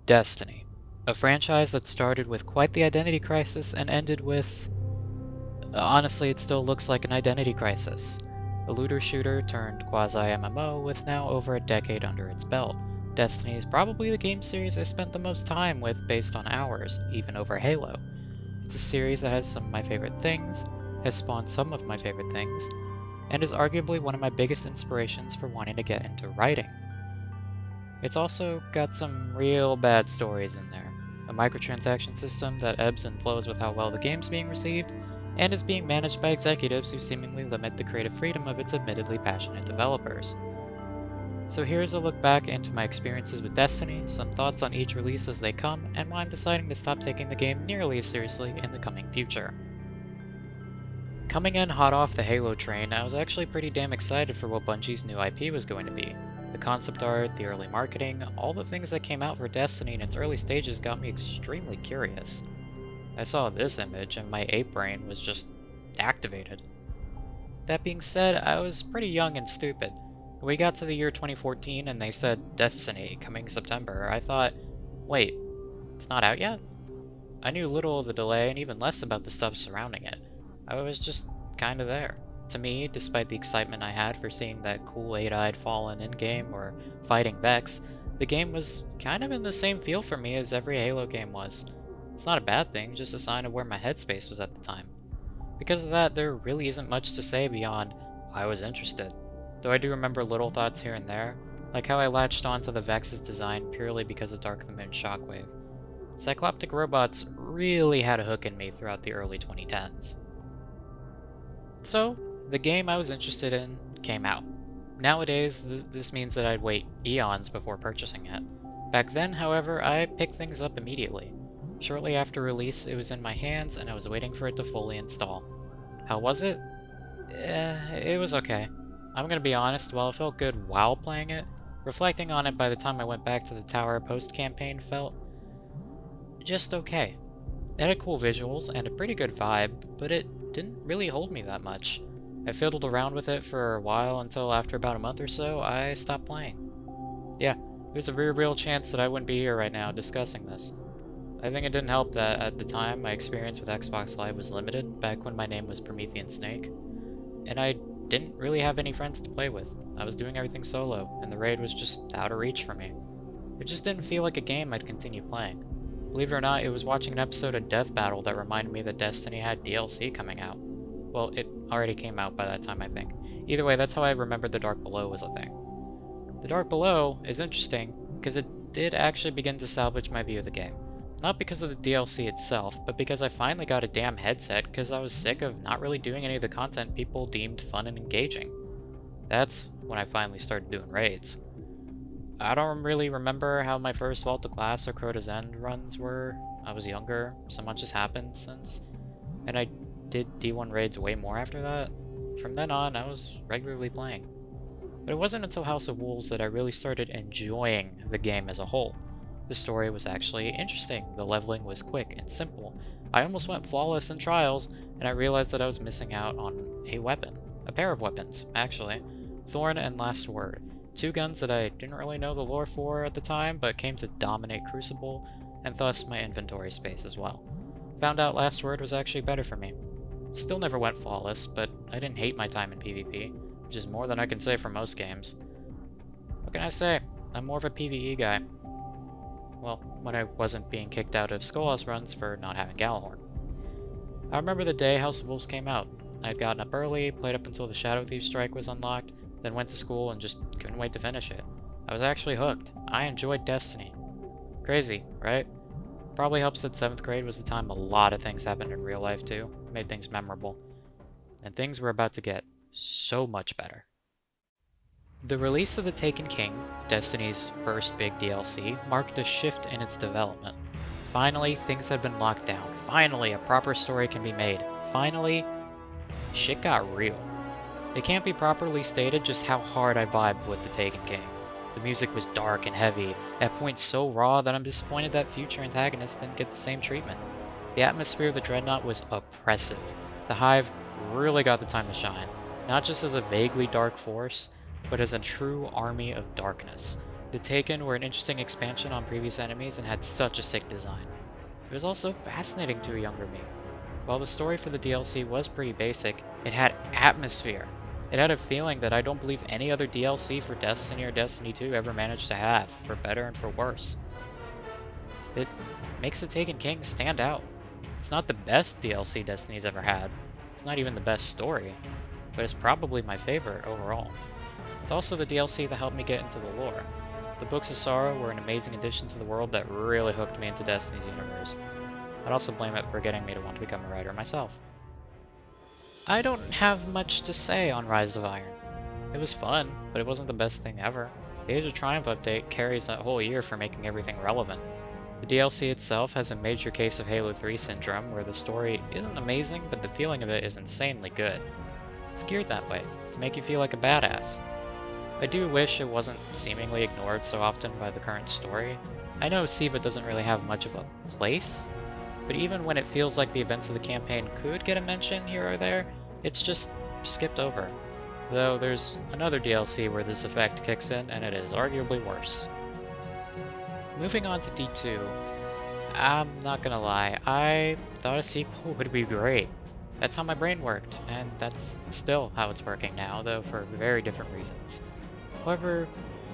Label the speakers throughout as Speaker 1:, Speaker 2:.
Speaker 1: Destiny, a franchise that started with quite the identity crisis and ended with... honestly, it still looks like an identity crisis. A looter-shooter turned quasi-MMO with now over a decade under its belt. Destiny is probably the game series I spent the most time with based on hours, even over Halo. It's a series that has some of my favorite things, has spawned some of my favorite things, and is arguably one of my biggest inspirations for wanting to get into writing. It's also got some real bad stories in there. A microtransaction system that ebbs and flows with how well the game's being received, and is being managed by executives who seemingly limit the creative freedom of its admittedly passionate developers. So here's a look back into my experiences with Destiny, some thoughts on each release as they come, and why I'm deciding to stop taking the game nearly as seriously in the coming future. Coming in hot off the Halo train, I was actually pretty damn excited for what Bungie's new IP was going to be. The concept art, the early marketing, all the things that came out for Destiny in its early stages got me extremely curious. I saw this image and my ape brain was just activated. That being said, I was pretty young and stupid. When we got to the year 2014 and they said Destiny coming September, I thought, wait, it's not out yet? I knew little of the delay and even less about the stuff surrounding it. I was just kinda there. To me, despite the excitement I had for seeing that cool 8-eyed Fallen in-game or fighting Vex, the game was kind of in the same feel for me as every Halo game was. It's not a bad thing, just a sign of where my headspace was at the time. Because of that, there really isn't much to say beyond, I was interested. Though I do remember little thoughts here and there, like how I latched onto the Vex's design purely because of Dark the Moon's Shockwave. Cycloptic robots really had a hook in me throughout the early 2010s. So, the game I was interested in came out. Nowadays, this means that I'd wait eons before purchasing it. Back then, however, I picked things up immediately. Shortly after release, it was in my hands and I was waiting for it to fully install. How was it? It was okay. I'm gonna be honest, while it felt good while playing it, reflecting on it by the time I went back to the tower post-campaign felt just okay. It had cool visuals and a pretty good vibe, but it didn't really hold me that much. I fiddled around with it for a while until after about a month or so, I stopped playing. Yeah, there's a very real chance that I wouldn't be here right now discussing this. I think it didn't help that at the time my experience with Xbox Live was limited, back when my name was Promethean Snake, and I didn't really have any friends to play with. I was doing everything solo, and the raid was just out of reach for me. It just didn't feel like a game I'd continue playing. Believe it or not, it was watching an episode of Death Battle that reminded me that Destiny had DLC coming out. Well, it already came out by that time, I think. Either way, that's how I remembered The Dark Below was a thing. The Dark Below is interesting, because it did actually begin to salvage my view of the game. Not because of the DLC itself, but because I finally got a damn headset because I was sick of not really doing any of the content people deemed fun and engaging. That's when I finally started doing raids. I don't really remember how my first Vault of Glass or Crota's End runs were. I was younger, so much has happened since, and I did D1 raids way more after that. From then on, I was regularly playing. But it wasn't until House of Wolves that I really started enjoying the game as a whole. The story was actually interesting, the leveling was quick and simple. I almost went flawless in Trials, and I realized that I was missing out on a weapon. A pair of weapons, actually. Thorn and Last Word. Two guns that I didn't really know the lore for at the time, but came to dominate Crucible, and thus my inventory space as well. Found out Last Word was actually better for me. Still never went flawless, but I didn't hate my time in PvP, which is more than I can say for most games. What can I say? I'm more of a PvE guy. Well, when I wasn't being kicked out of Skullhouse runs for not having Galahorn. I remember the day House of Wolves came out. I had gotten up early, played up until the Shadow Thief strike was unlocked, then went to school and just couldn't wait to finish it. I was actually hooked. I enjoyed Destiny. Crazy, right? Probably helps that 7th grade was the time a lot of things happened in real life too. Made things memorable. And things were about to get so much better. The release of The Taken King, Destiny's first big DLC, marked a shift in its development. Finally, things had been locked down. Finally, a proper story can be made. Finally, shit got real. It can't be properly stated just how hard I vibed with The Taken King. The music was dark and heavy, at points so raw that I'm disappointed that future antagonists didn't get the same treatment. The atmosphere of the Dreadnought was oppressive. The Hive really got the time to shine, not just as a vaguely dark force, but as a true army of darkness. The Taken were an interesting expansion on previous enemies and had such a sick design. It was also fascinating to a younger me. While the story for the DLC was pretty basic, it had atmosphere. It had a feeling that I don't believe any other DLC for Destiny or Destiny 2 ever managed to have, for better and for worse. It makes the Taken King stand out. It's not the best DLC Destiny's ever had. It's not even the best story, but it's probably my favorite overall. It's also the DLC that helped me get into the lore. The Books of Sorrow were an amazing addition to the world that really hooked me into Destiny's universe. I'd also blame it for getting me to want to become a writer myself. I don't have much to say on Rise of Iron. It was fun, but it wasn't the best thing ever. The Age of Triumph update carries that whole year for making everything relevant. The DLC itself has a major case of Halo 3 syndrome, where the story isn't amazing, but the feeling of it is insanely good. It's geared that way, to make you feel like a badass. I do wish it wasn't seemingly ignored so often by the current story. I know Siva doesn't really have much of a place, but even when it feels like the events of the campaign could get a mention here or there, it's just skipped over. Though there's another DLC where this effect kicks in, and it is arguably worse. Moving on to D2, I'm not gonna lie, I thought a sequel would be great. That's how my brain worked, and that's still how it's working now, though for very different reasons. However,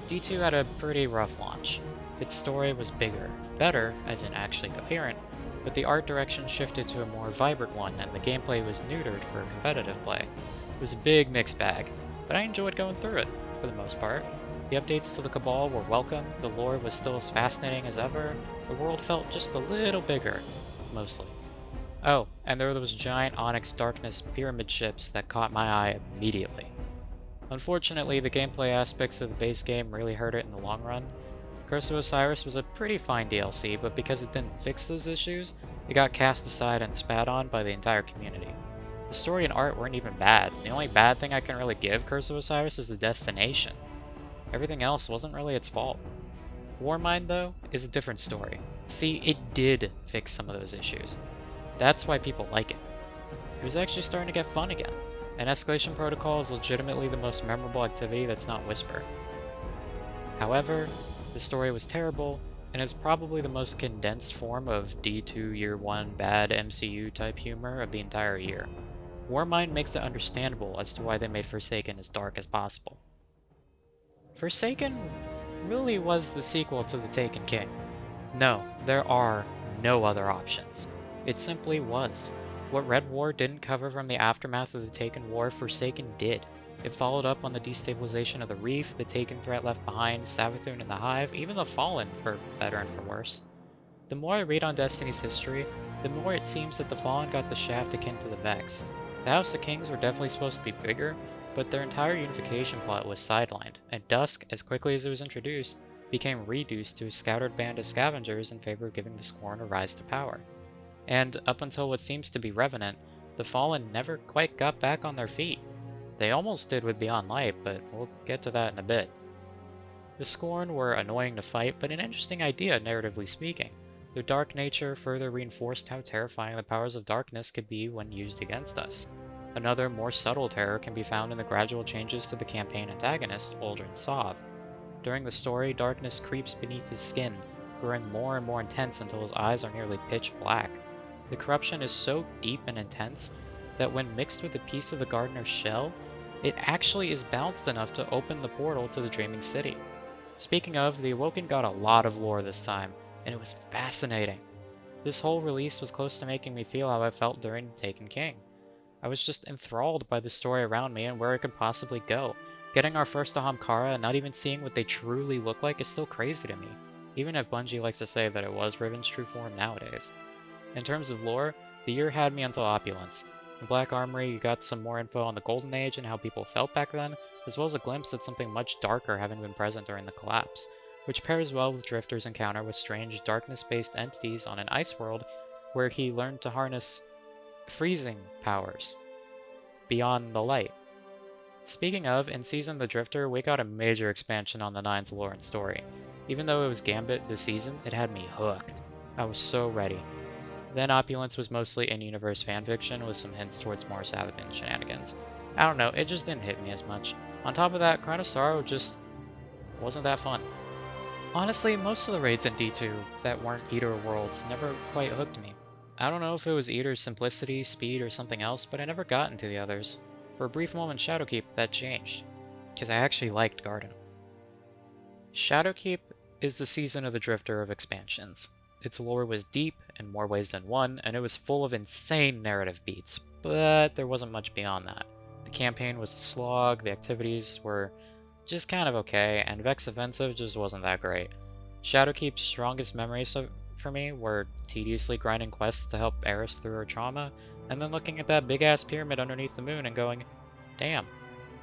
Speaker 1: D2 had a pretty rough launch. Its story was bigger, better, as in actually coherent, but the art direction shifted to a more vibrant one, and the gameplay was neutered for competitive play. It was a big mixed bag, but I enjoyed going through it, for the most part. The updates to the Cabal were welcome, the lore was still as fascinating as ever, the world felt just a little bigger, mostly. Oh, and there were those giant Onyx Darkness pyramid ships that caught my eye immediately. Unfortunately, the gameplay aspects of the base game really hurt it in the long run. Curse of Osiris was a pretty fine DLC, but because it didn't fix those issues, it got cast aside and spat on by the entire community. The story and art weren't even bad. The only bad thing I can really give Curse of Osiris is the destination. Everything else wasn't really its fault. Warmind, though, is a different story. See, it did fix some of those issues. That's why people like it. It was actually starting to get fun again, and Escalation Protocol is legitimately the most memorable activity that's not Whisper. However, the story was terrible, and is probably the most condensed form of D2 Year 1 bad MCU type humor of the entire year. Warmind makes it understandable as to why they made Forsaken as dark as possible. Forsaken really was the sequel to The Taken King. No, there are no other options. It simply was. What Red War didn't cover from the aftermath of the Taken War, Forsaken did. It followed up on the destabilization of the Reef, the Taken threat left behind, Savathûn and the Hive, even the Fallen, for better and for worse. The more I read on Destiny's history, the more it seems that the Fallen got the shaft akin to the Vex. The House of Kings were definitely supposed to be bigger, but their entire unification plot was sidelined, and Dusk, as quickly as it was introduced, became reduced to a scattered band of scavengers in favor of giving the Scorn a rise to power. And up until what seems to be Revenant, the Fallen never quite got back on their feet. They almost did with Beyond Light, but we'll get to that in a bit. The Scorn were annoying to fight, but an interesting idea, narratively speaking. Their dark nature further reinforced how terrifying the powers of darkness could be when used against us. Another, more subtle terror can be found in the gradual changes to the campaign antagonist, Uldren Sov. During the story, darkness creeps beneath his skin, growing more and more intense until his eyes are nearly pitch black. The corruption is so deep and intense that when mixed with a piece of the Gardener's shell, it actually is balanced enough to open the portal to the Dreaming City. Speaking of, the Awoken got a lot of lore this time, and it was fascinating. This whole release was close to making me feel how I felt during Taken King. I was just enthralled by the story around me and where it could possibly go. Getting our first Ahamkara and not even seeing what they truly look like is still crazy to me, even if Bungie likes to say that it was Riven's true form nowadays. In terms of lore, the year had me until Opulence. In Black Armory, you got some more info on the Golden Age and how people felt back then, as well as a glimpse at something much darker having been present during the collapse, which pairs well with Drifter's encounter with strange darkness-based entities on an ice world where he learned to harness freezing powers beyond the light. Speaking of, in Season the Drifter, we got a major expansion on the Nine's lore and story. Even though it was Gambit this season, it had me hooked. I was so ready. Then Opulence was mostly in-universe fanfiction with some hints towards more Savathûn shenanigans. I don't know, it just didn't hit me as much. On top of that, Crown of Sorrow just wasn't that fun. Honestly, most of the raids in D2 that weren't Eater worlds never quite hooked me. I don't know if it was Eater's simplicity, speed, or something else, but I never got into the others. For a brief moment, Shadowkeep, that changed, because I actually liked Garden. Shadowkeep is the season of the Drifter of expansions. Its lore was deep in more ways than one, and it was full of insane narrative beats, but there wasn't much beyond that. The campaign was a slog, the activities were just kind of okay, and Vex Offensive just wasn't that great. Shadowkeep's strongest memories for me were tediously grinding quests to help Eris through her trauma, and then looking at that big-ass pyramid underneath the moon and going, damn,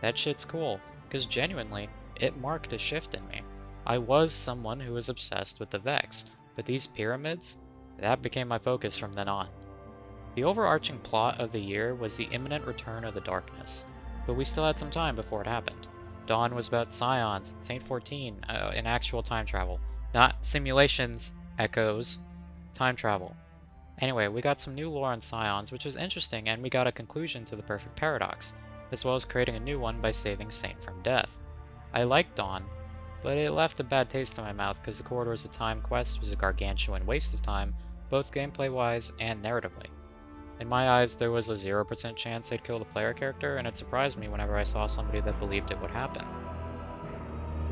Speaker 1: that shit's cool, because genuinely, it marked a shift in me. I was someone who was obsessed with the Vex, but these pyramids, that became my focus from then on. The overarching plot of the year was the imminent return of the darkness, but we still had some time before it happened. Dawn was about Scions and Saint 14 in actual time travel, not simulations, echoes, time travel. Anyway, we got some new lore on Scions, which was interesting, and we got a conclusion to the perfect paradox, as well as creating a new one by saving Saint from death. I liked Dawn, but it left a bad taste in my mouth because the Corridors of Time quest was a gargantuan waste of time, both gameplay-wise and narratively. In my eyes, there was a 0% chance they'd kill the player character, and it surprised me whenever I saw somebody that believed it would happen.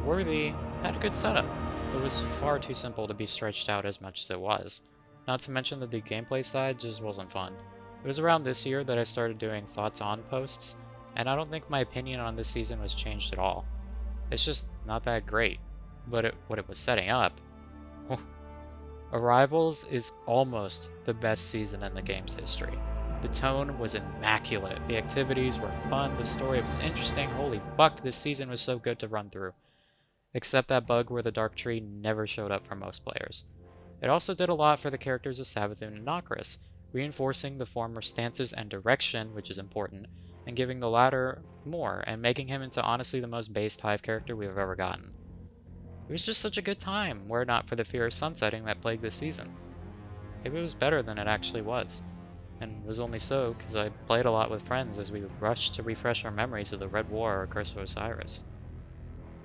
Speaker 1: Worthy had a good setup, but was far too simple to be stretched out as much as it was. Not to mention that the gameplay side just wasn't fun. It was around this year that I started doing thoughts on posts, and I don't think my opinion on this season was changed at all. It's just not that great, but what it was setting up. Arrivals is almost the best season in the game's history. The tone was immaculate, the activities were fun, the story was interesting, holy fuck, this season was so good to run through. Except that bug where the Dark Tree never showed up for most players. It also did a lot for the characters of Savathun and Nokris, reinforcing the former's stances and direction, which is important, and giving the latter more, and making him into honestly the most based Hive character we've ever gotten. It was just such a good time, were it not for the fear of sunsetting that plagued this season. Maybe it was better than it actually was, and was only so because I played a lot with friends as we rushed to refresh our memories of the Red War or Curse of Osiris.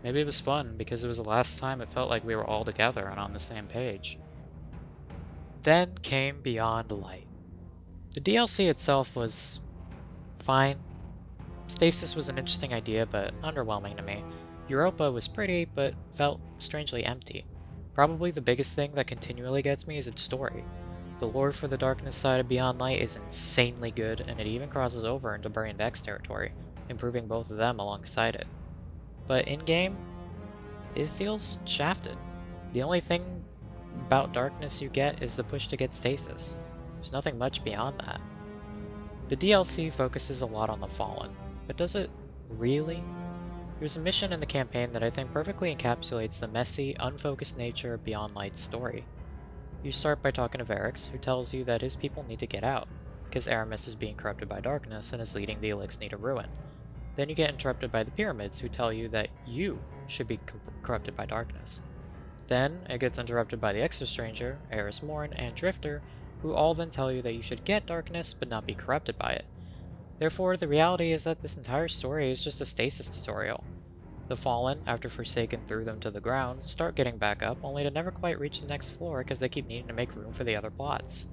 Speaker 1: Maybe it was fun because it was the last time it felt like we were all together and on the same page. Then came Beyond Light. The DLC itself was fine. Stasis was an interesting idea, but underwhelming to me. Europa was pretty, but felt strangely empty. Probably the biggest thing that continually gets me is its story. The lore for the darkness side of Beyond Light is insanely good, and it even crosses over into Brain Vex territory, improving both of them alongside it. But in-game, it feels shafted. The only thing about darkness you get is the push to get stasis. There's nothing much beyond that. The DLC focuses a lot on the Fallen, but does it really? There's a mission in the campaign that I think perfectly encapsulates the messy, unfocused nature of Beyond Light's story. You start by talking to Varix, who tells you that his people need to get out, because Aramis is being corrupted by darkness and is leading the Elixir to ruin. Then you get interrupted by the Pyramids, who tell you that you should be corrupted by darkness. Then it gets interrupted by the Exostranger, Eris Morn, and Drifter, who all then tell you that you should get darkness but not be corrupted by it. Therefore, the reality is that this entire story is just a stasis tutorial. The Fallen, after Forsaken threw them to the ground, start getting back up, only to never quite reach the next floor because they keep needing to make room for the other plots.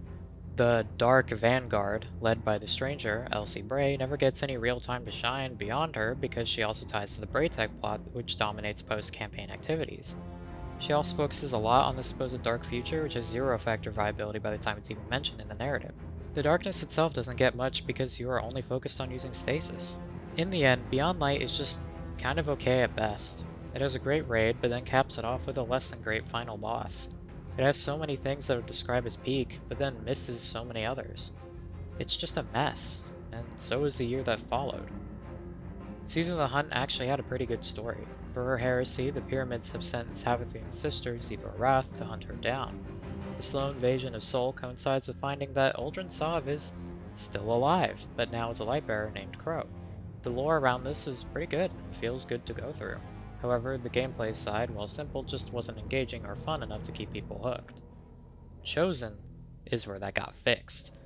Speaker 1: The Dark Vanguard, led by the Stranger, Elsie Bray, never gets any real time to shine beyond her because she also ties to the Braytech plot, which dominates post-campaign activities. She also focuses a lot on the supposed dark future, which has zero factor viability by the time it's even mentioned in the narrative. The darkness itself doesn't get much because you are only focused on using stasis. In the end, Beyond Light is just kind of okay at best. It has a great raid, but then caps it off with a less than great final boss. It has so many things that are described as peak, but then misses so many others. It's just a mess, and so is the year that followed. Season of the Hunt actually had a pretty good story. For her heresy, the Pyramids have sent Savathun's sister, Ziva Wrath, to hunt her down. The slow invasion of Sol coincides with finding that Uldren Sov is still alive, but now is a Lightbearer named Crow. The lore around this is pretty good and feels good to go through. However, the gameplay side, while simple, just wasn't engaging or fun enough to keep people hooked. Chosen is where that got fixed.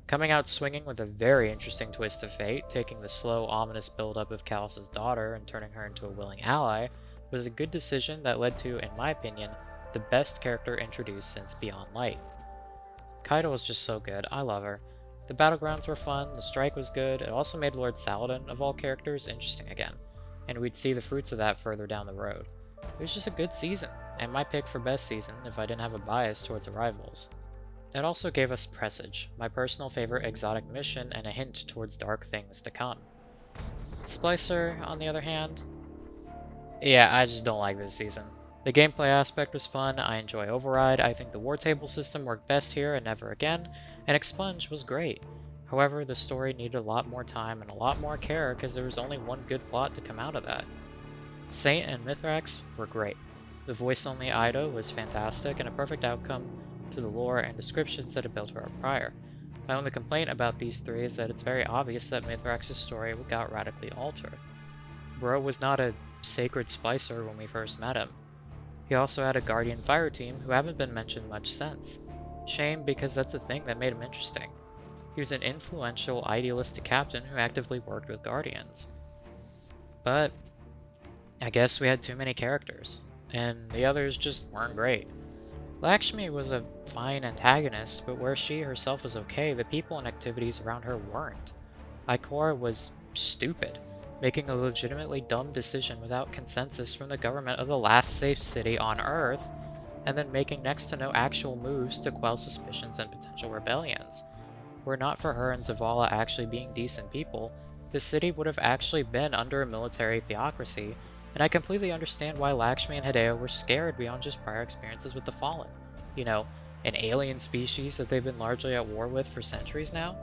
Speaker 1: Coming out swinging with a very interesting twist of fate, taking the slow, ominous build-up of Callus's daughter and turning her into a willing ally, was a good decision that led to, in my opinion, the best character introduced since Beyond Light. Kaido was just so good, I love her. The battlegrounds were fun, the strike was good, it also made Lord Saladin, of all characters, interesting again, and we'd see the fruits of that further down the road. It was just a good season, and my pick for best season if I didn't have a bias towards Arrivals. It also gave us Presage, my personal favorite exotic mission and a hint towards dark things to come. Splicer, on the other hand, yeah, I just don't like this season. The gameplay aspect was fun, I enjoy Override, I think the war table system worked best here and never again, and Expunge was great. However, the story needed a lot more time and a lot more care because there was only one good plot to come out of that. Saint and Mithrax were great. The voice-only Ido was fantastic and a perfect outcome to the lore and descriptions that had built her up prior. My only complaint about these three is that it's very obvious that Mithrax's story got radically altered. Bro was not a sacred splicer when we first met him. He also had a Guardian Fire team who haven't been mentioned much since. Shame, because that's the thing that made him interesting. He was an influential, idealistic captain who actively worked with Guardians. But I guess we had too many characters, and the others just weren't great. Lakshmi was a fine antagonist, but where she herself was okay, the people and activities around her weren't. Ikora was stupid, making a legitimately dumb decision without consensus from the government of the last safe city on Earth, and then making next to no actual moves to quell suspicions and potential rebellions. Were it not for her and Zavala actually being decent people, the city would have actually been under a military theocracy, and I completely understand why Lakshmi and Hideo were scared beyond just prior experiences with the Fallen. You know, an alien species that they've been largely at war with for centuries now?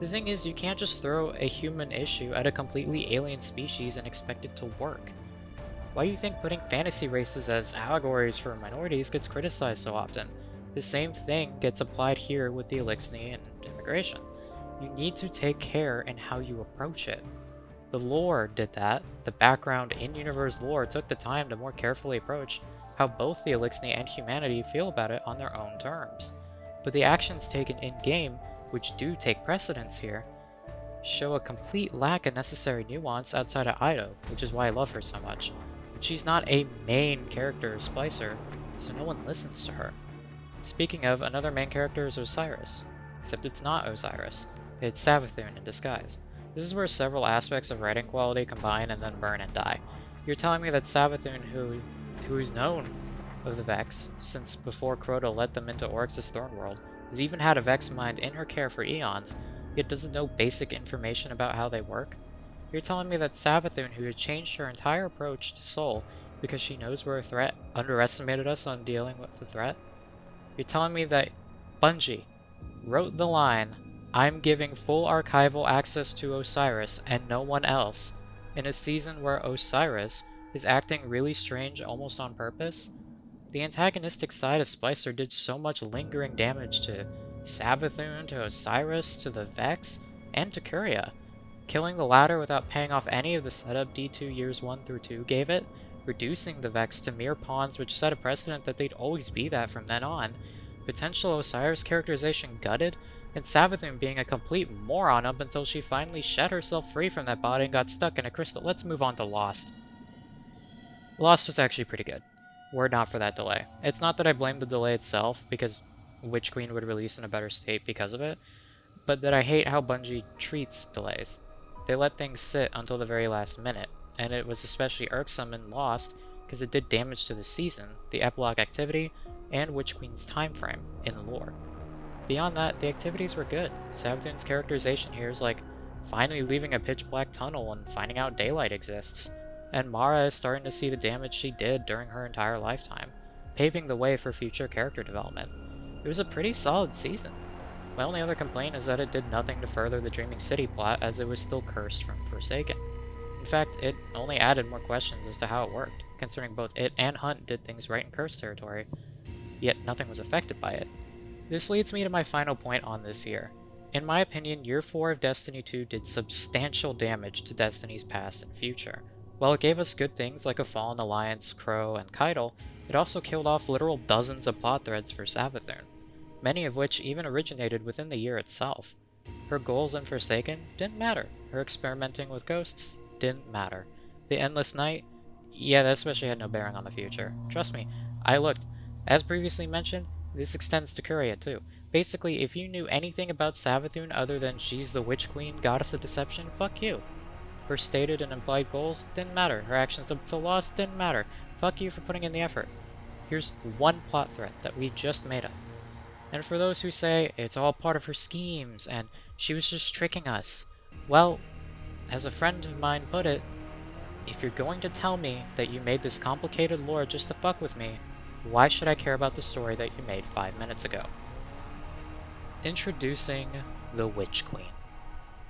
Speaker 1: The thing is, you can't just throw a human issue at a completely alien species and expect it to work. Why do you think putting fantasy races as allegories for minorities gets criticized so often? The same thing gets applied here with the Elixni and immigration. You need to take care in how you approach it. The lore did that. The background in-universe lore took the time to more carefully approach how both the Elixni and humanity feel about it on their own terms. But the actions taken in-game, which do take precedence here, show a complete lack of necessary nuance outside of Ido, which is why I love her so much. But she's not a main character splicer, so no one listens to her. Speaking of, another main character is Osiris. Except it's not Osiris. It's Savathun in disguise. This is where several aspects of writing quality combine and then burn and die. You're telling me that Savathun, who's known of the Vex since before Crota let them into Oryx's throne world, has even had a Vex mind in her care for eons, yet doesn't know basic information about how they work? You're telling me that Savathun, who had changed her entire approach to Soul because she knows we're a threat, underestimated us on dealing with the threat? You're telling me that Bungie wrote the line, "I'm giving full archival access to Osiris and no one else," in a season where Osiris is acting really strange almost on purpose? The antagonistic side of Splicer did so much lingering damage to Savathun, to Osiris, to the Vex, and to Curia. Killing the latter without paying off any of the setup D2 years 1 through 2 gave it, reducing the Vex to mere pawns which set a precedent that they'd always be that from then on, potential Osiris characterization gutted, and Savathun being a complete moron up until she finally shed herself free from that body and got stuck in a crystal. Let's move on to Lost. Lost was actually pretty good, were it not for that delay. It's not that I blame the delay itself, because Witch Queen would release in a better state because of it, but that I hate how Bungie treats delays. They let things sit until the very last minute, and it was especially irksome in Lost because it did damage to the season, the epilogue activity, and Witch Queen's time frame in the lore. Beyond that, the activities were good. Savathun's characterization here is like finally leaving a pitch black tunnel and finding out daylight exists, and Mara is starting to see the damage she did during her entire lifetime, paving the way for future character development. It was a pretty solid season. My only other complaint is that it did nothing to further the Dreaming City plot, as it was still cursed from Forsaken. In fact, it only added more questions as to how it worked, considering both it and Hunt did things right in cursed territory, yet nothing was affected by it. This leads me to my final point on this year. In my opinion, Year 4 of Destiny 2 did substantial damage to Destiny's past and future. While it gave us good things like a Fallen Alliance, Crow, and Keitel, it also killed off literal dozens of plot threads for Savathun, many of which even originated within the year itself. Her goals in Forsaken didn't matter. Her experimenting with ghosts didn't matter. The Endless Night, yeah, that especially had no bearing on the future. Trust me, I looked. As previously mentioned, this extends to Curia too. Basically, if you knew anything about Savathun other than she's the Witch Queen, Goddess of Deception, fuck you. Her stated and implied goals didn't matter. Her actions up till loss didn't matter. Fuck you for putting in the effort. Here's one plot thread that we just made up. And for those who say it's all part of her schemes and she was just tricking us, well, as a friend of mine put it, if you're going to tell me that you made this complicated lore just to fuck with me, why should I care about the story that you made 5 minutes ago? Introducing the Witch Queen.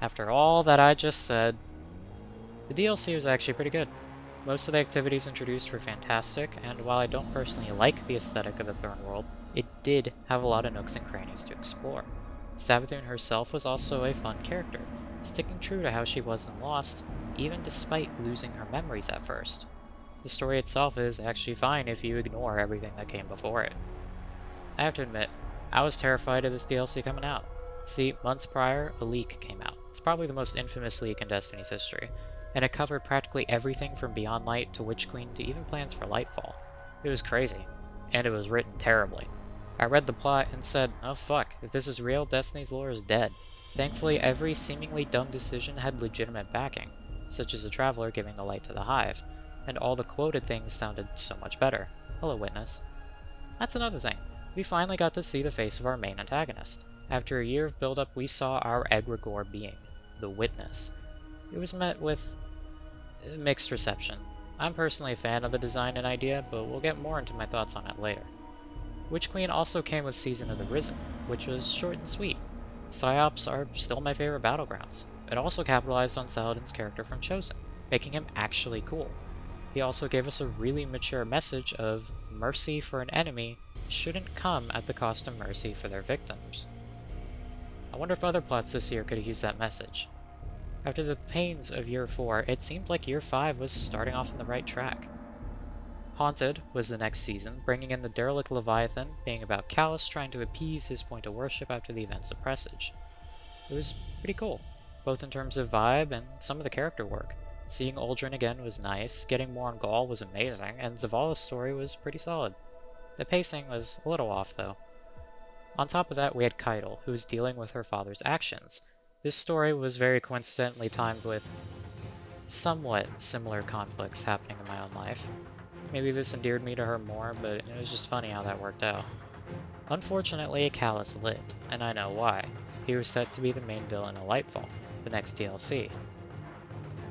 Speaker 1: After all that I just said, the DLC was actually pretty good. Most of the activities introduced were fantastic, and while I don't personally like the aesthetic of the Thorn World, it did have a lot of nooks and crannies to explore. Savathun herself was also a fun character, sticking true to how she was in Lost, even despite losing her memories at first. The story itself is actually fine if you ignore everything that came before it. I have to admit, I was terrified of this DLC coming out. See, months prior, a leak came out. It's probably the most infamous leak in Destiny's history, and it covered practically everything from Beyond Light to Witch Queen to even plans for Lightfall. It was crazy, and it was written terribly. I read the plot and said, oh fuck, if this is real, Destiny's lore is dead. Thankfully, every seemingly dumb decision had legitimate backing, such as a traveler giving the light to the hive, and all the quoted things sounded so much better. Hello, Witness. That's another thing. We finally got to see the face of our main antagonist. After a year of build-up, we saw our egregore being, the Witness. It was met with mixed reception. I'm personally a fan of the design and idea, but we'll get more into my thoughts on it later. Witch Queen also came with Season of the Risen, which was short and sweet. Psyops are still my favorite battlegrounds. It also capitalized on Saladin's character from Chosen, making him actually cool. He also gave us a really mature message of mercy for an enemy shouldn't come at the cost of mercy for their victims. I wonder if other plots this year could have used that message. After the pains of Year 4, it seemed like Year 5 was starting off on the right track. Haunted was the next season, bringing in the derelict Leviathan, being about Callus trying to appease his point of worship after the events of Presage. It was pretty cool, both in terms of vibe and some of the character work. Seeing Uldren again was nice, getting more on Gaul was amazing, and Zavala's story was pretty solid. The pacing was a little off, though. On top of that, we had Keitel, who was dealing with her father's actions. This story was very coincidentally timed with somewhat similar conflicts happening in my own life. Maybe this endeared me to her more, but it was just funny how that worked out. Unfortunately, Callus lived, and I know why. He was set to be the main villain of Lightfall, the next DLC.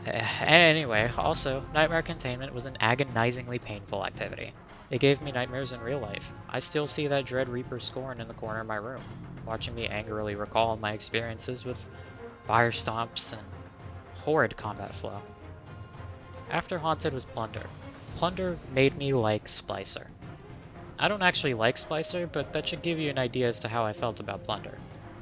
Speaker 1: Anyway, also, Nightmare Containment was an agonizingly painful activity. It gave me nightmares in real life. I still see that Dread Reaper scorn in the corner of my room, watching me angrily recall my experiences with fire stomps and horrid combat flow. After Haunted was Plunder. Plunder made me like Splicer. I don't actually like Splicer, but that should give you an idea as to how I felt about Plunder.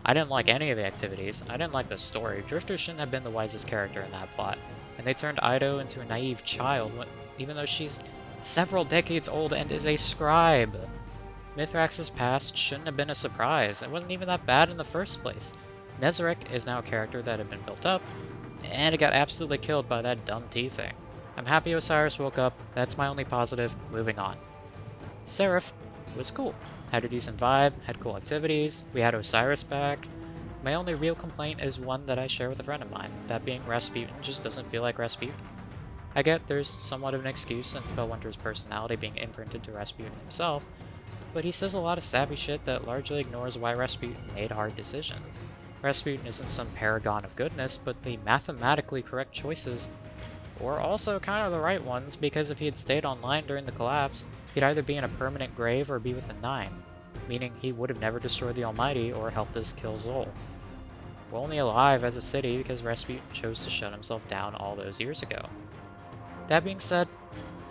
Speaker 1: I didn't like any of the activities, I didn't like the story. Drifter shouldn't have been the wisest character in that plot, and they turned Ido into a naive child, even though she's several decades old and is a scribe. Mithrax's past shouldn't have been a surprise. It wasn't even that bad in the first place. Nezarec is now a character that had been built up, and it got absolutely killed by that dumb T thing. I'm happy Osiris woke up, that's my only positive, moving on. Seraph was cool. Had a decent vibe, had cool activities, we had Osiris back. My only real complaint is one that I share with a friend of mine, that being Rasputin just doesn't feel like Rasputin. I get there's somewhat of an excuse in Felwinter's personality being imprinted to Rasputin himself, but he says a lot of savvy shit that largely ignores why Rasputin made hard decisions. Rasputin isn't some paragon of goodness, but the mathematically correct choices were also kind of the right ones, because if he had stayed online during the collapse, he'd either be in a permanent grave or be with the Nine, meaning he would have never destroyed the Almighty or helped us kill Zol. We're only alive as a city because Rasputin chose to shut himself down all those years ago. That being said,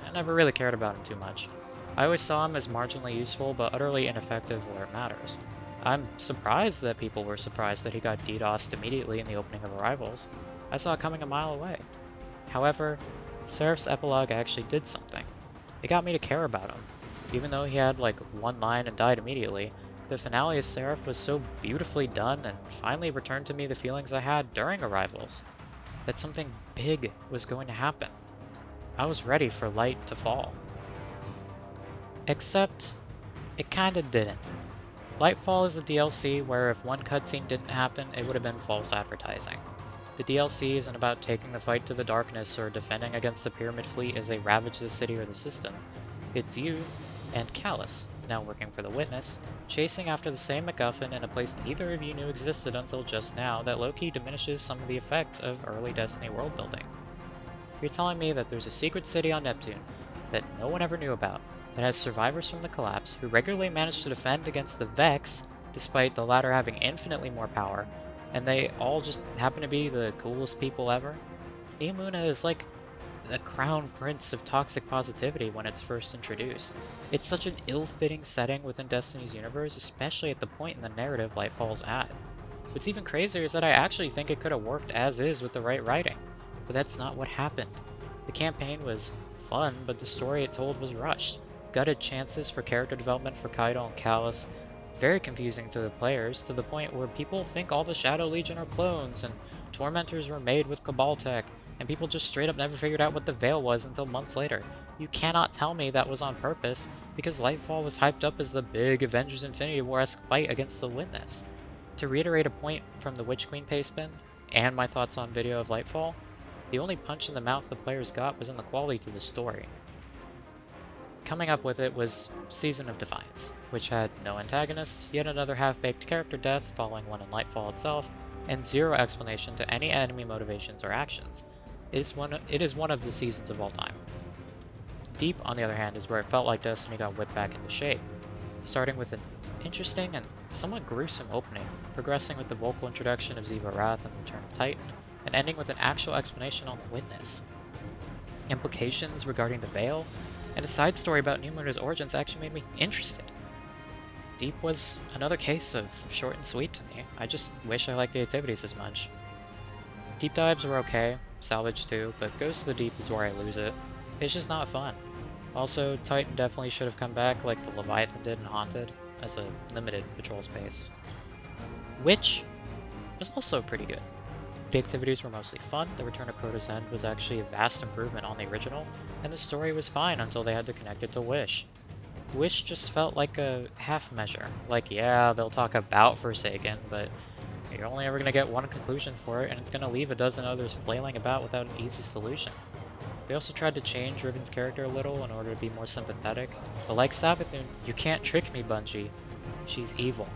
Speaker 1: I never really cared about him too much. I always saw him as marginally useful, but utterly ineffective where it matters. I'm surprised that people were surprised that he got DDoSed immediately in the opening of Arrivals. I saw it coming a mile away. However, Seraph's epilogue actually did something. It got me to care about him. Even though he had like one line and died immediately, the finale of Seraph was so beautifully done and finally returned to me the feelings I had during Arrivals. That something big was going to happen. I was ready for light to fall. Except it kinda didn't. Lightfall is a DLC where if one cutscene didn't happen, it would have been false advertising. The DLC isn't about taking the fight to the darkness or defending against the Pyramid Fleet as they ravage the city or the system. It's you and Callus, now working for the Witness, chasing after the same MacGuffin in a place neither of you knew existed until just now that low-key diminishes some of the effect of early Destiny world building. You're telling me that there's a secret city on Neptune that no one ever knew about, that has survivors from the collapse who regularly manage to defend against the Vex, despite the latter having infinitely more power, and they all just happen to be the coolest people ever? Neomuna is like the crown prince of toxic positivity when it's first introduced. It's such an ill-fitting setting within Destiny's universe, especially at the point in the narrative Lightfall's at. What's even crazier is that I actually think it could have worked as is with the right writing, but that's not what happened. The campaign was fun, but the story it told was rushed. Gutted chances for character development for Kaido and Callus, very confusing to the players, to the point where people think all the Shadow Legion are clones, and Tormentors were made with Cabal tech, and people just straight up never figured out what the Veil was until months later. You cannot tell me that was on purpose, because Lightfall was hyped up as the big Avengers Infinity War-esque fight against the Witness. To reiterate a point from the Witch Queen pastebin, and my thoughts on video of Lightfall, the only punch in the mouth the players got was in the quality to the story. Coming up with it was Season of Defiance, which had no antagonist, yet another half-baked character death following one in Lightfall itself, and zero explanation to any enemy motivations or actions. It is one of the seasons of all time. Deep, on the other hand, is where it felt like Destiny got whipped back into shape, starting with an interesting and somewhat gruesome opening, progressing with the vocal introduction of Ziva Wrath and Return of Titan, and ending with an actual explanation on the Witness. Implications regarding the Veil, and a side story about Neomuna's origins actually made me interested. Deep was another case of short and sweet to me. I just wish I liked the activities as much. Deep dives were okay, salvage too, but Goes to the Deep is where I lose it. It's just not fun. Also, Titan definitely should have come back like the Leviathan did in Haunted, as a limited patrol space. Which was also pretty good. The activities were mostly fun, the Return of Crota's End was actually a vast improvement on the original, and the story was fine until they had to connect it to Wish. Wish just felt like a half measure. Like, yeah, they'll talk about Forsaken, but you're only ever going to get one conclusion for it, and it's going to leave a dozen others flailing about without an easy solution. They also tried to change Riven's character a little in order to be more sympathetic, but like Savathun, you can't trick me, Bungie. She's evil.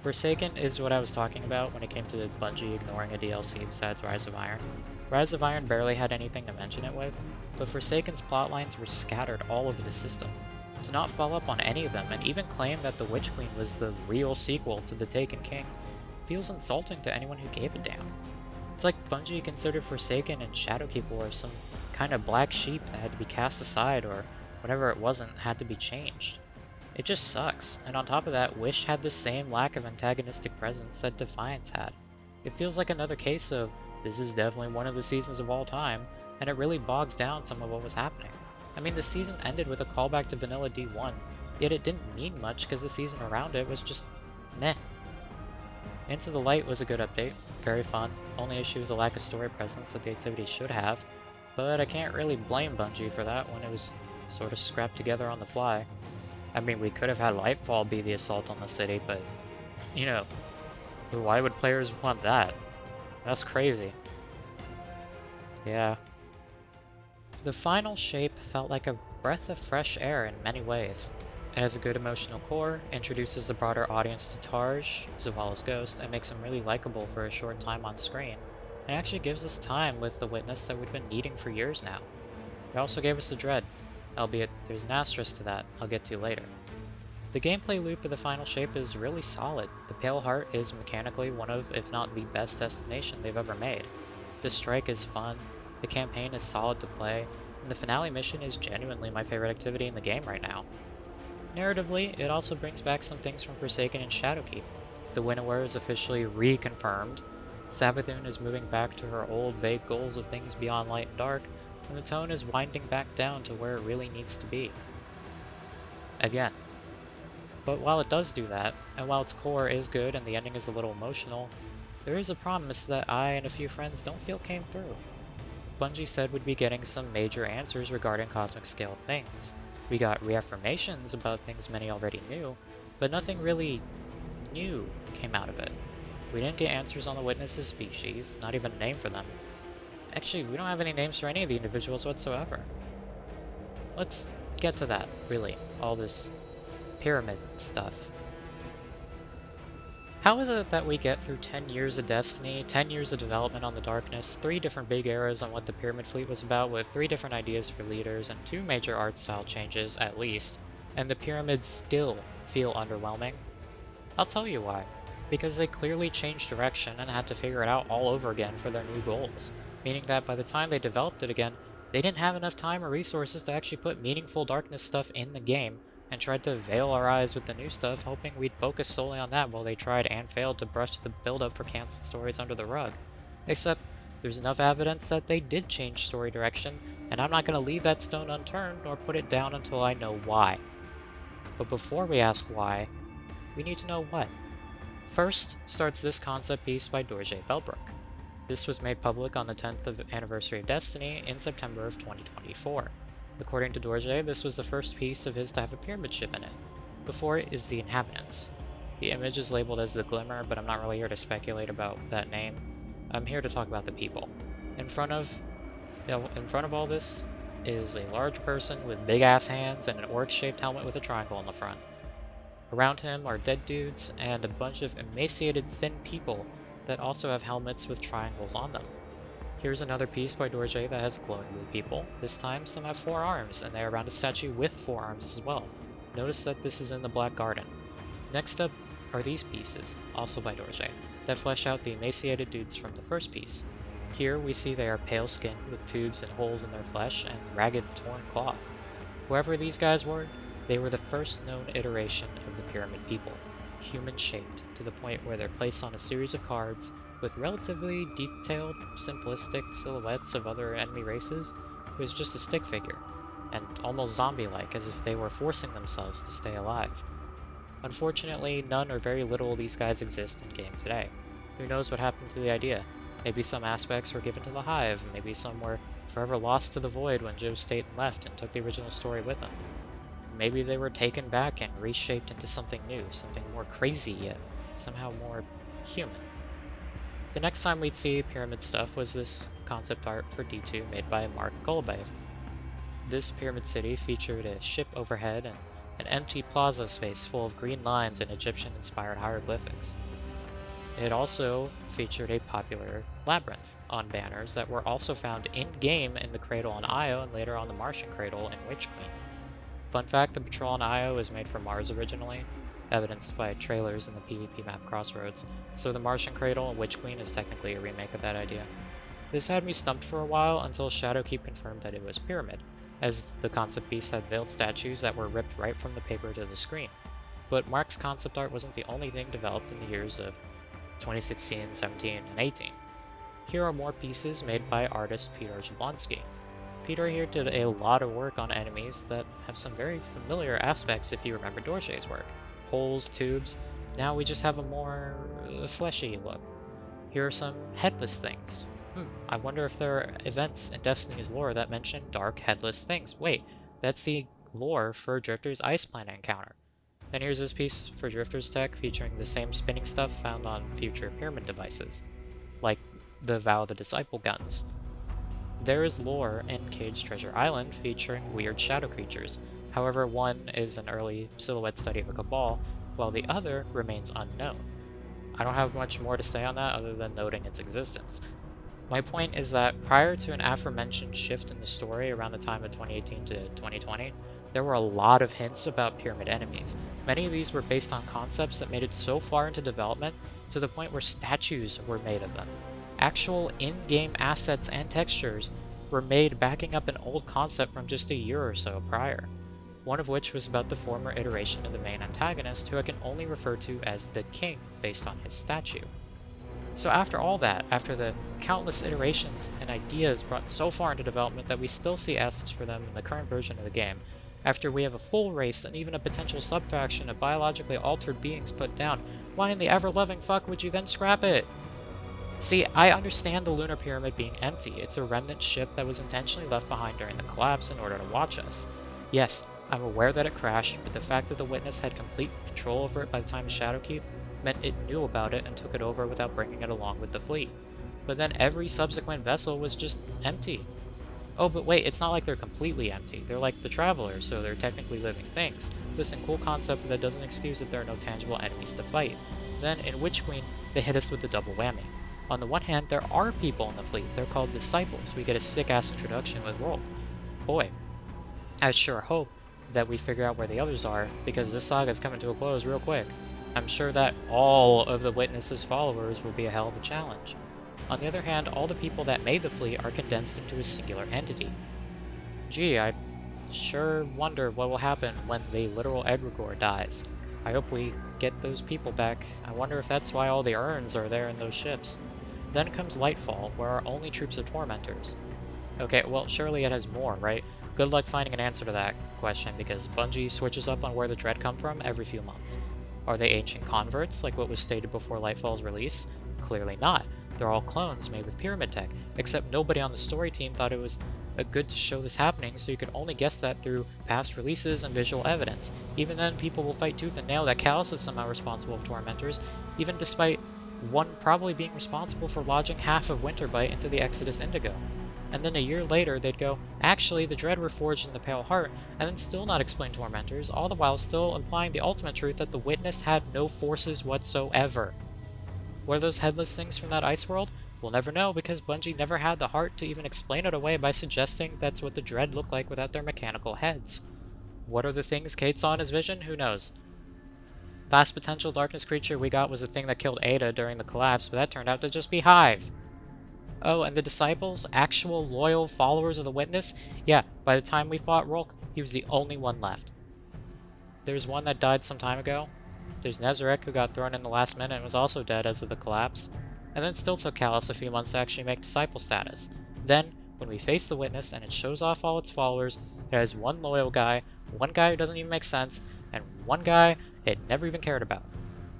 Speaker 1: Forsaken is what I was talking about when it came to Bungie ignoring a DLC besides Rise of Iron. Rise of Iron barely had anything to mention it with, but Forsaken's plotlines were scattered all over the system. To not follow up on any of them, and even claim that the Witch Queen was the real sequel to The Taken King, feels insulting to anyone who gave a damn. It's like Bungie considered Forsaken and Shadowkeep War some kind of black sheep that had to be cast aside, or whatever it wasn't had to be changed. It just sucks, and on top of that, Wish had the same lack of antagonistic presence that Defiance had. It feels like another case of, this is definitely one of the seasons of all time, and it really bogs down some of what was happening. I mean, the season ended with a callback to Vanilla D1, yet it didn't mean much because the season around it was just meh. Into the Light was a good update, very fun. Only issue is a lack of story presence that the activity should have, but I can't really blame Bungie for that when it was sort of scrapped together on the fly. I mean, we could have had Lightfall be the assault on the city, but, you know, why would players want that? That's crazy. Yeah. The final shape felt like a breath of fresh air in many ways. It has a good emotional core, introduces the broader audience to Tarj, Zawala's ghost, and makes him really likable for a short time on screen, and actually gives us time with the Witness that we've been needing for years now. It also gave us the Dread, albeit there's an asterisk to that I'll get to later. The gameplay loop of the final shape is really solid. The Pale Heart is mechanically one of, if not the best destination they've ever made. The strike is fun, the campaign is solid to play, and the finale mission is genuinely my favorite activity in the game right now. Narratively, it also brings back some things from Forsaken and Shadowkeep. The Winnower is officially reconfirmed, Savathun is moving back to her old vague goals of things beyond light and dark, and the tone is winding back down to where it really needs to be. Again. But while it does do that, and while its core is good and the ending is a little emotional, there is a promise that I and a few friends don't feel came through. Bungie said we'd be getting some major answers regarding cosmic scale things, We got reaffirmations about things many already knew, but nothing really new came out of it. We didn't get answers on the witnesses' species, not even a name for them. Actually, we don't have any names for any of the individuals whatsoever. Let's get to that, really, all this pyramid stuff. How is it that we get through 10 years of Destiny, 10 years of development on the Darkness, 3 different big eras on what the Pyramid Fleet was about with 3 different ideas for leaders and 2 major art style changes, at least, and the pyramids still feel underwhelming? I'll tell you why. Because they clearly changed direction and had to figure it out all over again for their new goals, meaning that by the time they developed it again, they didn't have enough time or resources to actually put meaningful Darkness stuff in the game, and tried to veil our eyes with the new stuff, hoping we'd focus solely on that while they tried and failed to brush the build-up for cancelled stories under the rug. Except, there's enough evidence that they did change story direction, and I'm not going to leave that stone unturned nor put it down until I know why. But before we ask why, we need to know what. First starts this concept piece by Dorje Belbrook. This was made public on the 10th anniversary of Destiny in September of 2024. According to Dorje, this was the first piece of his to have a pyramid ship in it. Before it is the Inhabitants. The image is labeled as the Glimmer, but I'm not really here to speculate about that name. I'm here to talk about the people. In front of all this is a large person with big-ass hands and an orc-shaped helmet with a triangle on the front. Around him are dead dudes and a bunch of emaciated, thin people that also have helmets with triangles on them. Here's another piece by Dorje that has glowing blue people. This time, some have 4 arms, and they are around a statue with 4 arms as well. Notice that this is in the Black Garden. Next up are these pieces, also by Dorje, that flesh out the emaciated dudes from the first piece. Here we see they are pale-skinned with tubes and holes in their flesh and ragged, torn cloth. Whoever these guys were, they were the first known iteration of the Pyramid people, human-shaped to the point where they're placed on a series of cards with relatively detailed, simplistic silhouettes of other enemy races, who is just a stick figure, and almost zombie-like, as if they were forcing themselves to stay alive. Unfortunately, none or very little of these guys exist in game today. Who knows what happened to the idea? Maybe some aspects were given to the Hive, maybe some were forever lost to the void when Joe Staten left and took the original story with him. Maybe they were taken back and reshaped into something new, something more crazy yet somehow more human. The next time we'd see pyramid stuff was this concept art for D2 made by Mark Golubayev. This pyramid city featured a ship overhead and an empty plaza space full of green lines and Egyptian-inspired hieroglyphics. It also featured a popular labyrinth on banners that were also found in-game in the Cradle on Io and later on the Martian Cradle in Witch Queen. Fun fact, the patrol on Io was made for Mars originally, evidenced by trailers in the PvP map Crossroads, so the Martian Cradle and Witch Queen is technically a remake of that idea. This had me stumped for a while until Shadowkeep confirmed that it was Pyramid, as the concept piece had veiled statues that were ripped right from the paper to the screen. But Mark's concept art wasn't the only thing developed in the years of 2016, 17, and 18. Here are more pieces made by artist Peter Jablonski. Peter here did a lot of work on enemies that have some very familiar aspects if you remember Dorje's work. Holes, tubes. Now we just have a more fleshy look. Here are some headless things. I wonder if there are events in Destiny's lore that mention dark, headless things. Wait, that's the lore for Drifter's Ice Planet encounter. Then here's this piece for Drifter's tech featuring the same spinning stuff found on future pyramid devices, like the Vow of the Disciple guns. There is lore in Cage Treasure Island featuring weird shadow creatures. However, one is an early silhouette study of a Cabal, while the other remains unknown. I don't have much more to say on that other than noting its existence. My point is that prior to an aforementioned shift in the story around the time of 2018 to 2020, there were a lot of hints about pyramid enemies. Many of these were based on concepts that made it so far into development to the point where statues were made of them. Actual in-game assets and textures were made backing up an old concept from just a year or so prior, one of which was about the former iteration of the main antagonist, who I can only refer to as the King based on his statue. So after all that, after the countless iterations and ideas brought so far into development that we still see assets for them in the current version of the game, after we have a full race and even a potential sub-faction of biologically altered beings put down, why in the ever-loving fuck would you then scrap it? See, I understand the Lunar Pyramid being empty. It's a remnant ship that was intentionally left behind during the collapse in order to watch us. Yes, I'm aware that it crashed, but the fact that the Witness had complete control over it by the time of Shadowkeep meant it knew about it and took it over without bringing it along with the fleet. But then every subsequent vessel was just empty. Oh, but wait, it's not like they're completely empty. They're like the Travelers, so they're technically living things. Listen, cool concept, but that doesn't excuse that there are no tangible enemies to fight. Then, in Witch Queen, they hit us with the double whammy. On the one hand, there are people in the fleet. They're called Disciples. We get a sick-ass introduction with Roll. Boy, I sure hope that we figure out where the others are, because this saga is coming to a close real quick. I'm sure that all of the Witness's followers will be a hell of a challenge. On the other hand, all the people that made the fleet are condensed into a singular entity. Gee, I sure wonder what will happen when the literal egregore dies. I hope we get those people back. I wonder if that's why all the urns are there in those ships. Then comes Lightfall, where our only troops are tormentors. Okay, well, surely it has more, right? Good luck finding an answer to that question, because Bungie switches up on where the Dread come from every few months. Are they ancient converts, like what was stated before Lightfall's release? Clearly not. They're all clones made with pyramid tech, except nobody on the story team thought it was good to show this happening, so you could only guess that through past releases and visual evidence. Even then, people will fight tooth and nail that Callus is somehow responsible for Tormentors, even despite one probably being responsible for lodging half of Winterbite into the Exodus Indigo. And then a year later, they'd go, actually, the Dread were forged in the Pale Heart, and then still not explain Tormentors, all the while still implying the ultimate truth that the Witness had no forces whatsoever. What are those headless things from that ice world? We'll never know, because Bungie never had the heart to even explain it away by suggesting that's what the Dread looked like without their mechanical heads. What are the things Kate saw in his vision? Who knows? Last potential darkness creature we got was the thing that killed Ada during the collapse, but that turned out to just be Hive. Oh, and the Disciples, actual loyal followers of the Witness? Yeah, by the time we fought Rolk, he was the only one left. There's one that died some time ago. There's Nezarec, who got thrown in the last minute and was also dead as of the collapse. And then it still took Callus a few months to actually make Disciple status. Then, when we face the Witness and it shows off all its followers, it has one loyal guy, one guy who doesn't even make sense, and one guy it never even cared about.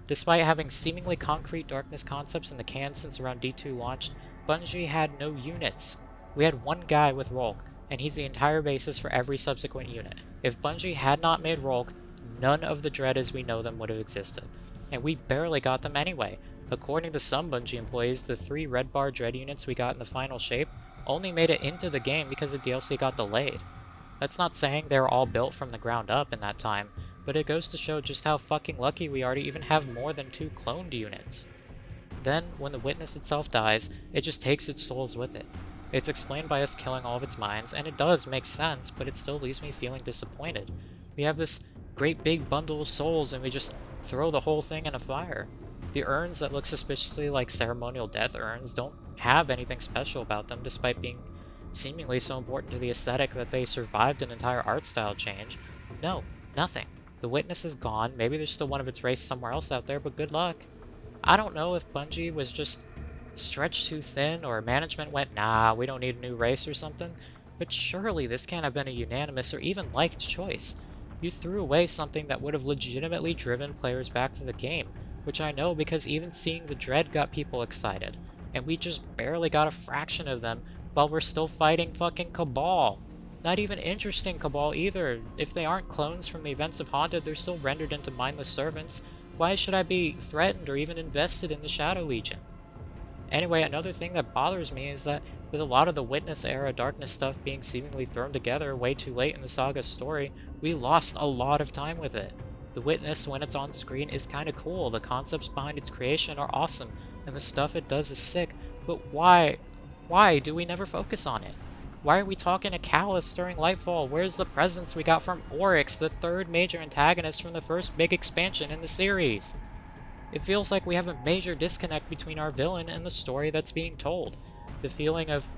Speaker 1: Despite having seemingly concrete darkness concepts in the can since around D2 launched, Bungie had no units. We had one guy with Rolk, and he's the entire basis for every subsequent unit. If Bungie had not made Rolk, none of the Dread as we know them would have existed. And we barely got them anyway. According to some Bungie employees, the 3 red bar Dread units we got in the final shape only made it into the game because the DLC got delayed. That's not saying they were all built from the ground up in that time, but it goes to show just how fucking lucky we are to even have more than 2 cloned units. Then, when the Witness itself dies, it just takes its souls with it. It's explained by us killing all of its minds, and it does make sense, but it still leaves me feeling disappointed. We have this great big bundle of souls, and we just throw the whole thing in a fire. The urns that look suspiciously like ceremonial death urns don't have anything special about them, despite being seemingly so important to the aesthetic that they survived an entire art style change. No, nothing. The Witness is gone. Maybe there's still one of its race somewhere else out there, but good luck. I don't know if Bungie was just stretched too thin, or management went, nah, we don't need a new race or something, but surely this can't have been a unanimous or even liked choice. You threw away something that would have legitimately driven players back to the game, which I know because even seeing the Dread got people excited, and we just barely got a fraction of them while we're still fighting fucking Cabal. Not even interesting Cabal either. If they aren't clones from the events of Haunted, they're still rendered into mindless servants. Why should I be threatened or even invested in the Shadow Legion? Anyway, another thing that bothers me is that with a lot of the Witness era darkness stuff being seemingly thrown together way too late in the saga's story, we lost a lot of time with it. The Witness, when it's on screen, is kinda cool, the concepts behind its creation are awesome, and the stuff it does is sick, but why do we never focus on it? Why are we talking to Callus during Lightfall? Where's the presence we got from Oryx, the 3rd major antagonist from the first big expansion in the series? It feels like we have a major disconnect between our villain and the story that's being told. The feeling of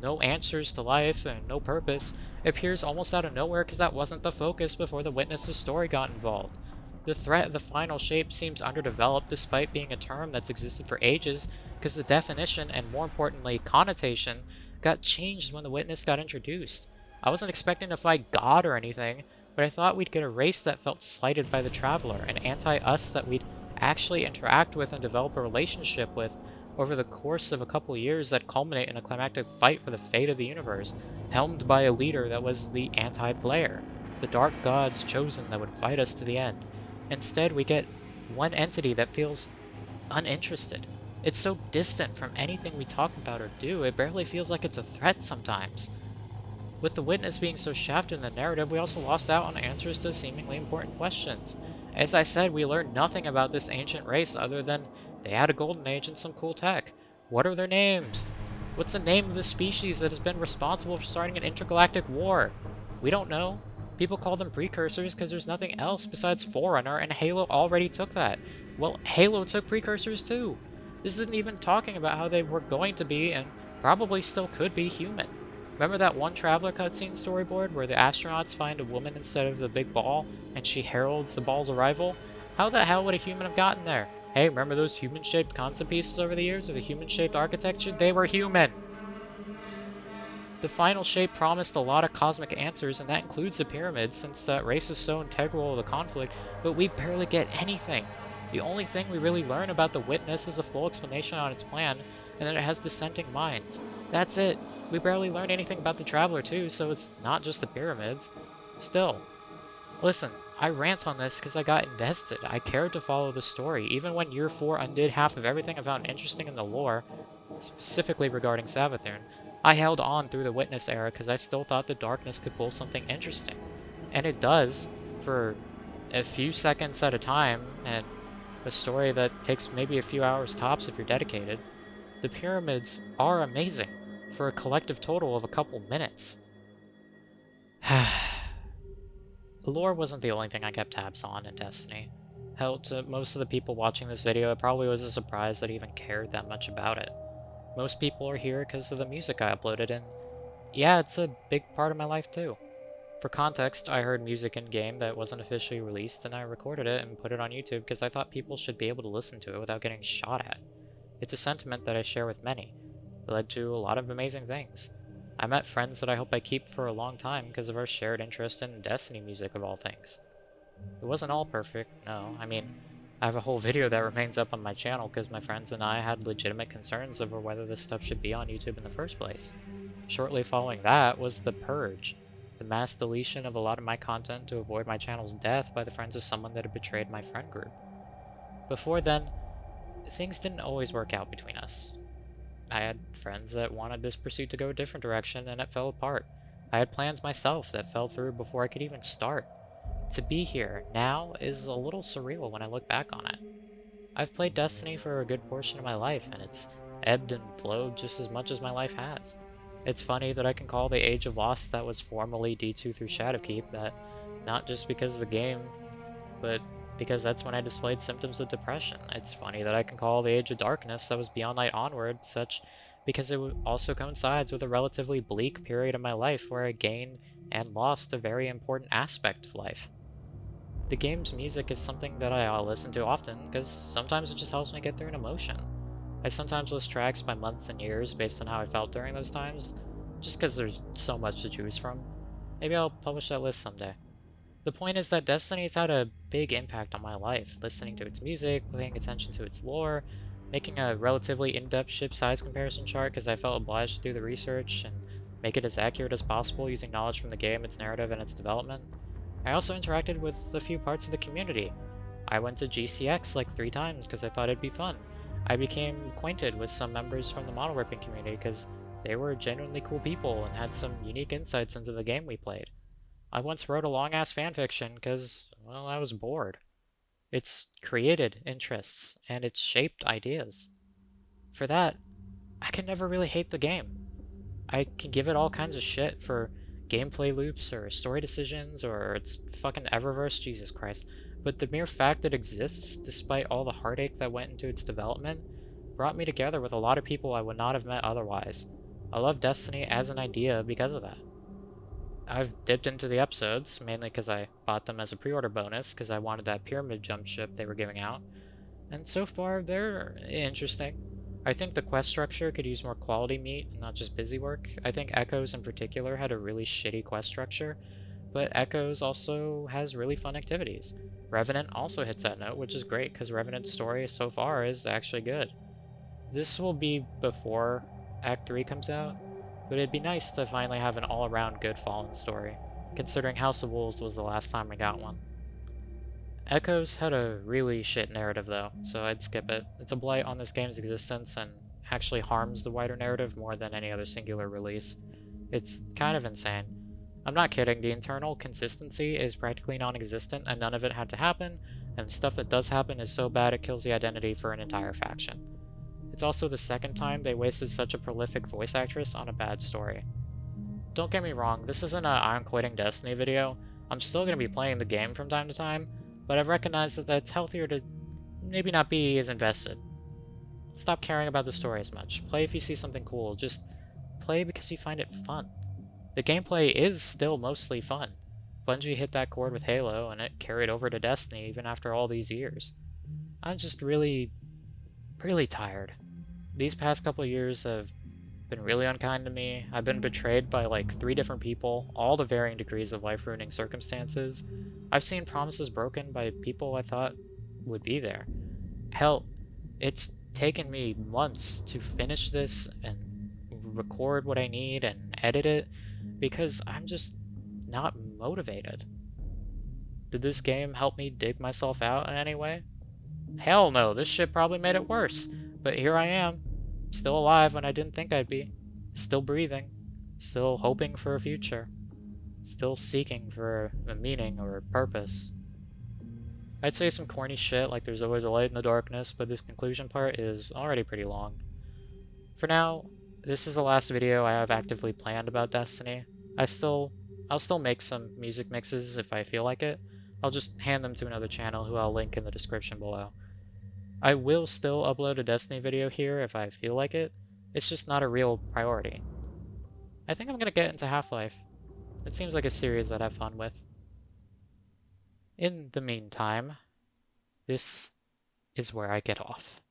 Speaker 1: no answers to life and no purpose appears almost out of nowhere because that wasn't the focus before the Witness's story got involved. The threat of the final shape seems underdeveloped despite being a term that's existed for ages, because the definition, and more importantly connotation, got changed when the Witness got introduced. I wasn't expecting to fight God or anything, but I thought we'd get a race that felt slighted by the Traveler, an anti-us that we'd actually interact with and develop a relationship with over the course of a couple years that culminate in a climactic fight for the fate of the universe, helmed by a leader that was the anti-player. the dark gods chosen that would fight us to the end. Instead, we get one entity that feels uninterested. It's so distant from anything we talk about or do, it barely feels like it's a threat sometimes. With the witness being so shafted in the narrative, we also lost out on answers to seemingly important questions. As I said, we learned nothing about this ancient race other than they had a golden age and some cool tech. What are their names? What's the name of the species that has been responsible for starting an intergalactic war? We don't know. People call them precursors because there's nothing else besides Forerunner, and Halo already took that. Well, Halo took precursors too. This isn't even talking about how they were going to be, and probably still could be, human. Remember that one Traveler cutscene storyboard where the astronauts find a woman instead of the big ball, and she heralds the ball's arrival? How the hell would a human have gotten there? Hey, remember those human-shaped concept pieces over the years, or the human-shaped architecture? They were human! The final shape promised a lot of cosmic answers, and that includes the pyramids, since that race is so integral to the conflict, but we barely get anything. The only thing we really learn about the Witness is a full explanation on its plan, and that it has dissenting minds. That's it. We barely learn anything about the Traveler too, so it's not just the pyramids. Still, listen, I rant on this because I got invested. I cared to follow the story, even when Year 4 undid half of everything I found interesting in the lore, specifically regarding Savathûn. I held on through the Witness era because I still thought the darkness could pull something interesting. And it does, for a few seconds at a time, and a story that takes maybe a few hours tops if you're dedicated. The pyramids are amazing, for a collective total of a couple minutes. The lore wasn't the only thing I kept tabs on in Destiny. Hell, to most of the people watching this video, it probably was a surprise that I even cared that much about it. Most people are here because of the music I uploaded, and yeah, it's a big part of my life too. For context, I heard music in-game that wasn't officially released, and I recorded it and put it on YouTube because I thought people should be able to listen to it without getting shot at. It's a sentiment that I share with many. It led to a lot of amazing things. I met friends that I hope I keep for a long time because of our shared interest in Destiny music of all things. It wasn't all perfect, no. I mean, I have a whole video that remains up on my channel because my friends and I had legitimate concerns over whether this stuff should be on YouTube in the first place. Shortly following that was the Purge, the mass deletion of a lot of my content to avoid my channel's death by the friends of someone that had betrayed my friend group. Before then, things didn't always work out between us. I had friends that wanted this pursuit to go a different direction, and it fell apart. I had plans myself that fell through before I could even start. To be here now is a little surreal when I look back on it. I've played Destiny for a good portion of my life, and it's ebbed and flowed just as much as my life has. It's funny that I can call the Age of Lost that was formerly D2 through Shadowkeep that, not just because of the game, but because that's when I displayed symptoms of depression. It's funny that I can call the Age of Darkness that was Beyond Light onward such because it also coincides with a relatively bleak period of my life where I gained and lost a very important aspect of life. The game's music is something that I listen to often because sometimes it just helps me get through an emotion. I sometimes list tracks by months and years based on how I felt during those times, just because there's so much to choose from. Maybe I'll publish that list someday. The point is that Destiny's had a big impact on my life, listening to its music, paying attention to its lore, making a relatively in-depth ship size comparison chart because I felt obliged to do the research and make it as accurate as possible using knowledge from the game, its narrative, and its development. I also interacted with a few parts of the community. I went to GCX like 3 times because I thought it'd be fun. I became acquainted with some members from the model ripping community because they were genuinely cool people and had some unique insights into the game we played. I once wrote a long-ass fanfiction because, well, I was bored. It's created interests, and it's shaped ideas. For that, I can never really hate the game. I can give it all kinds of shit for gameplay loops or story decisions or its fucking Eververse, Jesus Christ. But the mere fact that it exists, despite all the heartache that went into its development, brought me together with a lot of people I would not have met otherwise. I love Destiny as an idea because of that. I've dipped into the episodes, mainly because I bought them as a pre-order bonus because I wanted that pyramid jump ship they were giving out. And so far, they're interesting. I think the quest structure could use more quality meat and not just busy work. I think Echoes in particular had a really shitty quest structure, but Echoes also has really fun activities. Revenant also hits that note, which is great because Revenant's story so far is actually good. This will be before Act 3 comes out, but it'd be nice to finally have an all-around good Fallen story. considering House of Wolves was the last time we got one. Echoes had a really shit narrative though, so I'd skip it. It's a blight on this game's existence and actually harms the wider narrative more than any other singular release. It's kind of insane. I'm not kidding, the internal consistency is practically non-existent and none of it had to happen, and the stuff that does happen is so bad it kills the identity for an entire faction. It's also the second time they wasted such a prolific voice actress on a bad story. Don't get me wrong, this isn't a I'm quitting Destiny video. I'm still going to be playing the game from time to time, but I've recognized that it's healthier to maybe not be as invested. Stop caring about the story as much. Play if you see something cool, just play because you find it fun. The gameplay is still mostly fun. Bungie hit that chord with Halo, and it carried over to Destiny even after all these years. I'm just really tired. These past couple of years have been really unkind to me. I've been betrayed by like 3 different people, all to varying degrees of life-ruining circumstances. I've seen promises broken by people I thought would be there. Hell, it's taken me months to finish this and record what I need and edit it because I'm just not motivated. Did this game help me dig myself out in any way? Hell no, this shit probably made it worse. But here I am, still alive when I didn't think I'd be. Still breathing. Still hoping for a future. Still seeking for a meaning or a purpose. I'd say some corny shit like there's always a light in the darkness, but this conclusion part is already pretty long. For now, this is the last video I have actively planned about Destiny. I'll still make some music mixes if I feel like it. I'll just hand them to another channel who I'll link in the description below. I will still upload a Destiny video here if I feel like it. It's just not a real priority. I think I'm gonna get into Half-Life. It seems like a series I'd have fun with. In the meantime, this is where I get off.